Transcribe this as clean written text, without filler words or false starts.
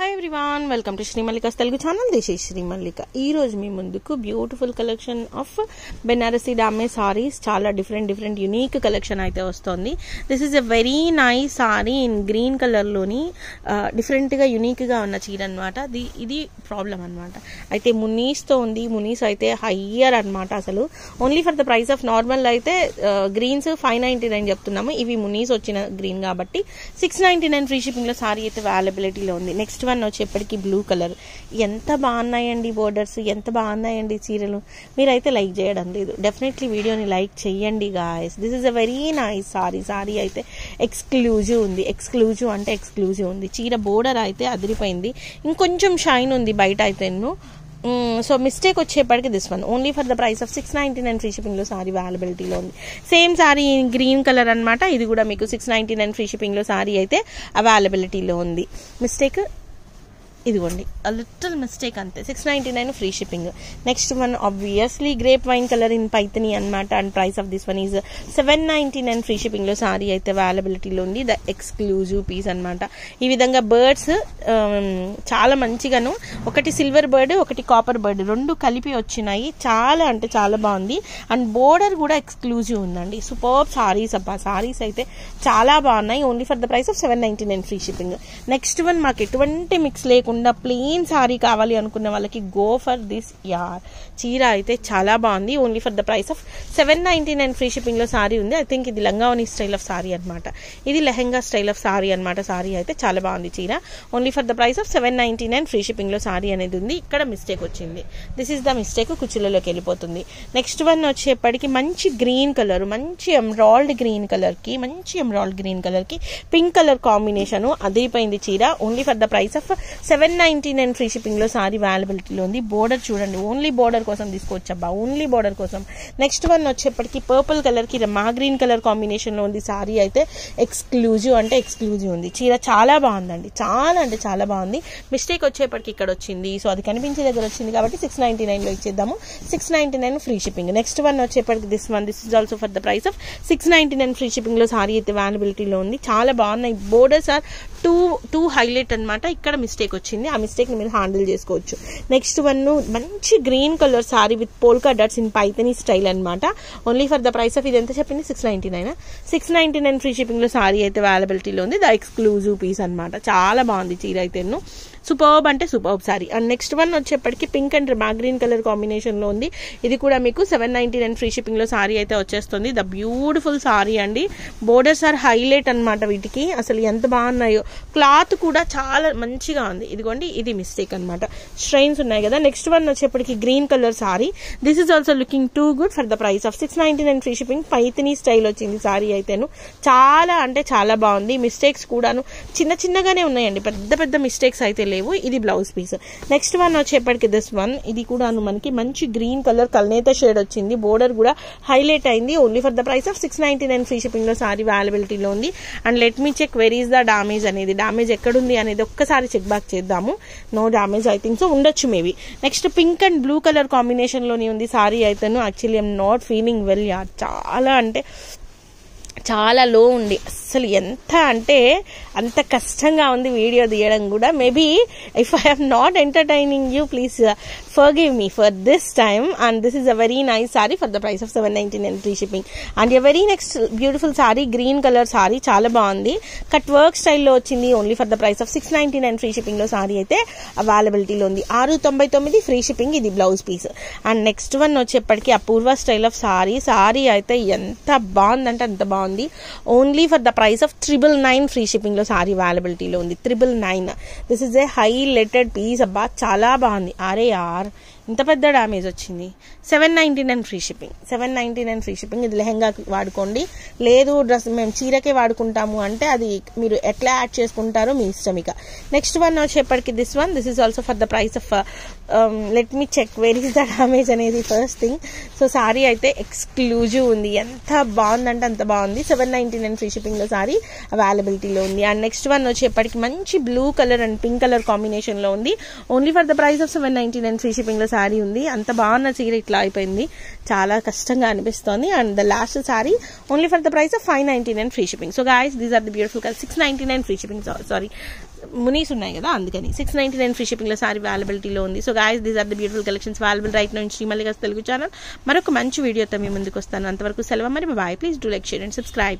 Hi everyone, welcome to Sri Mallika's Telugu channel. This is Sri Mallika. ఈ రోజు మీ ముందుకు beautiful collection of Banarasi damage saris, చాలా డిఫరెంట్ యునీక్ కలెక్షన్ అయితే వస్తుంది. This is a very nice sari in green కలర్లోని డిఫరెంట్గా యునీక్గా ఉన్న చీర అనమాట. ఇది ప్రాబ్లం అనమాట. అయితే మునీస్తో ఉంది. మునీస్ అయితే హయ్యర్ అనమాట. అసలు only for the price of normal అయితే గ్రీన్స్ 599 చెప్తున్నాము. ఇవి మునీస్ వచ్చిన గ్రీన్ కాబట్టి 699 ఫ్రీ షిప్పింగ్లో సారీ అయితే అవైలబిలిటీలో ఉంది. నెక్స్ట్ వన్ వచ్చేప్పటికి బ్లూ కలర్. ఎంత బాగున్నాయండి బోర్డర్స్, ఎంత బాగున్నాయండి చీరలు. మీరైతే లైక్ చేయడం లేదు, డెఫినెట్లీ వీడియోని లైక్ చేయండి guys. This is a very nice sorry. Sari అయితే ఎక్స్క్లూజివ్ ఉంది. ఎక్స్క్లూజివ్ అంటే ఎక్స్క్లూజివ్ ఉంది. చీర బోర్డర్ అయితే అదిరిపోయింది. ఇంకొంచెం షైన్ ఉంది బయట అయితే. సో మిస్టేక్ వచ్చేప్పటికి this one only for the price of 699 free షిప్పింగ్లో సారీ అవైలబిలిటీలో ఉంది. సేమ్ సారీ గ్రీన్ కలర్ అనమాట. ఇది కూడా మీకు 699 ఫ్రీ షిప్పింగ్లో సారీ అయితే అవైలబిలిటీలో ఉంది. మిస్టేక్ ఇదిగోండి, లిటిల్ మిస్టేక్ అంతే. 699 free shipping. Next one obviously grape wine colour in Paithani అనమాట. And price of this one is 799 free షిప్పింగ్లో సారీ అయితే అవైలబిలిటీలో ఉంది. ద ఎక్స్క్లూజివ్ పీస్ అనమాట. ఈ విధంగా బర్డ్స్ చాలా మంచిగాను, ఒకటి సిల్వర్ బర్డ్, ఒకటి కాపర్ బర్డ్, రెండు కలిపి వచ్చినాయి. చాలా అంటే చాలా బాగుంది. అండ్ బోర్డర్ కూడా ఎక్స్క్లూజివ్ ఉందండి. సూపర్ సారీస్ అబ్బా. సారీస్ అయితే చాలా బాగున్నాయి. Only for the price of 799 free shipping. Next one మాకు ఎటువంటి మిక్స్ లేకుండా ప్లెయిన్ సారీ కావాలి అనుకున్న వాళ్ళకి గో ఫర్ దిస్ యార్. చీర అయితే చాలా బాగుంది. Only for the price of 799 free షిప్పింగ్లో సారీ ఉంది. ఐ థింక్ ఇది లంగావని స్టైల్ ఆఫ్ సారీ అనమాట. ఇది లెహెంగా స్టైల్ ఆఫ్ సారీ అనమాట. సారీ అయితే చాలా బాగుంది చీర. Only for the price of 799 free షిప్పింగ్లో సారీ అనేది ఉంది. ఇక్కడ మిస్టేక్ వచ్చింది. This is the mistake. కుచ్చులలోకి వెళ్ళిపోతుంది. నెక్స్ట్ వన్ వచ్చేప్పటికి మంచి గ్రీన్ కలర్, మంచి ఎమరాల్డ్ గ్రీన్ కలర్కి, మంచి ఎమరాల్డ్ గ్రీన్ కలర్కి పింక్ కలర్ కాంబినేషన్ అదిరిపోయింది చీర. Only for the price of 799 free షిప్పింగ్లో సారీ అవైలబిలిటీలో ఉంది. బోర్డర్ చూడండి, ఓన్లీ బోర్డర్ కోసం తీసుకోవచ్చబ్బా, ఓన్లీ బోర్డర్ కోసం. నెక్స్ట్ వన్ వచ్చేప్పటికి పర్పుల్ కలర్కి మా గ్రీన్ కలర్ కాంబినేషన్లో ఉంది. సారీ అయితే ఎక్స్క్లూజివ్ అంటే ఎక్స్క్లూజివ్ ఉంది. చీర చాలా బాగుందండి, చాలా అంటే చాలా బాగుంది. మిస్టేక్ వచ్చేప్పటికి ఇక్కడ వచ్చింది. సో అది కనిపించే దగ్గర వచ్చింది కాబట్టి 699లో ఇచ్చేద్దాము. 699 ఫ్రీ షిప్పింగ్. నెక్స్ట్ వన్ వచ్చేప్పటికి this is also for the price of 699 free షిప్పింగ్లో సారీ అయితే అవైలబిలిటీలో ఉంది. చాలా బాగున్నాయి. బోర్డర్స్ ఆర్ టూ హైలైట్ అనమాట. ఇక్కడ మిస్టేక్ వచ్చింది. ఆ మిస్టేక్ ని మీరు హ్యాండిల్ చేసుకోవచ్చు. నెక్స్ట్ వన్ మంచి green colour sari with polka dots in Paithani style అనమాట. Only for the price of ఇది ఎంత చెప్పింది 699 ఫ్రీ షిప్పింగ్ లో సారీ అయితే అవైలబిలిటీలో ఉంది. ద ఎక్స్క్లూజివ్ పీస్ అనమాట. చాలా బాగుంది చీర అయితే. సూపర్బ్ అంటే superb sorry. And next one వచ్చేప్పటికి పింక్ అండ్ మా గ్రీన్ కలర్ కాంబినేషన్లో ఉంది. ఇది కూడా మీకు 799 ఫ్రీ షిప్పింగ్లో సారీ అయితే వచ్చేస్తుంది. ద బ్యూటిఫుల్ సారీ అండి. బోర్డర్స్ ఆర్ హైలైట్ అనమాట వీటికి. అసలు ఎంత బాగున్నాయో. క్లాత్ కూడా చాలా మంచిగా ఉంది. ఇదిగోండి, ఇది మిస్టేక్ అనమాట. స్ట్రైన్స్ ఉన్నాయి కదా. నెక్స్ట్ వన్ వచ్చేప్పటికి green colour sorry. This is also looking too good for the price of 699 free shipping. Paithani style వచ్చింది సారీ అయితేను. చాలా అంటే చాలా బాగుంది. మిస్టేక్స్ కూడాను చిన్నగానే ఉన్నాయండి, పెద్ద మిస్టేక్స్ అయితే లేవు. ఇది బ్లౌజ్ పీస్. నెక్స్ట్ వన్ వచ్చేప్పటికి దిస్ వన్. ఇది కూడా మనకి మంచి గ్రీన్ కలర్ కల్నేత షేడ్ వచ్చింది. బోర్డర్ కూడా హైలైట్ అయింది. Only for the price of 699 free shipping లో సారీ అవైలబిలిటీలో ఉంది. And let me check where is the damage అనేది. డామేజ్ ఎక్కడుంది అనేది ఒక్కసారి చెక్ బ్యాక్ చేద్దాము. No damage I think so, ఉండొచ్చు maybe. Next pink and blue colour combination లోని ఉంది సారీ అయితే. Actually I'm not feeling well యార్. చాలా అంటే చాలా లో ఉంది. అసలు ఎంత అంటే అంత కష్టంగా ఉంది వీడియో తీయడం కూడా. Maybe if I am not entertaining you, please forgive me for this time. And this is a very nice sari for the price of 799 free shipping. And a very next beautiful sari, green colour sari. చాలా బాగుంది. Cut work స్టైల్లో వచ్చింది. Only for the price of 699 free shipping లో సారీ అయితే అవైలబిలిటీలో ఉంది. 699 free shipping. ఇది blouse piece. And next one వచ్చేప్పటికి అపూర్వ స్టైల్ ఆఫ్ సారీ. సారీ అయితే ఎంత బాగుందంటే అంత బాగుంది. Only for the price of 999 free shipping లో సారీ అవైలబిలిటీలో ఉంది. 999. This is a highlighted piece అబ్బా. చాలా బాగుంది. అరే యార్, ఇంత పెద్ద డ్యామేజ్ వచ్చింది. 799 ఫ్రీ షిప్పింగ్. 799 free shipping. ఇది లెహంగా వాడుకోండి, లేదు డ్రెస్ మేము చీరకే వాడుకుంటాము అంటే అది మీరు ఎట్లా యాడ్ చేసుకుంటారో మీ ఇష్టం. ఇక నెక్స్ట్ వన్ వచ్చేప్పటికి this one. This is also for the price of let me check where is the damage అనేది ఫస్ట్ థింగ్. సో సారీ అయితే ఎక్స్క్లూజివ్ ఉంది. ఎంత బాగుందంటే అంత బాగుంది. 799 ఫ్రీ షిప్పింగ్ లో సారీ అవైలబిలిటీలో ఉంది. అండ్ నెక్స్ట్ వన్ వచ్చేప్పటికి మంచి blue colour and pink colour combination లో ఉంది. Only for the price of 799 free shipping లో సారీ ఉంది. అంత బాగున్న చీర ఇట్లా అయిపోయింది. చాలా కష్టంగా అనిపిస్తోంది. And the last sari only for the price of 599 free shipping. So guys, these are the beautiful colour. 699 free shipping. Sorry, మునీస్ ఉన్నాయి కదా, అందుకని 699 ఫ్రీ షిప్పింగ్లో సారీ అవైలబిలిటీలో ఉంది. So guys, these are the beautiful collections available right now in Srimallikas Telugu channel. మరొక మంచి వీడియోతో మీ ముందుకు వస్తాను. అంతవరకు సెలవు మరి. Bye. Please do like, share and subscribe.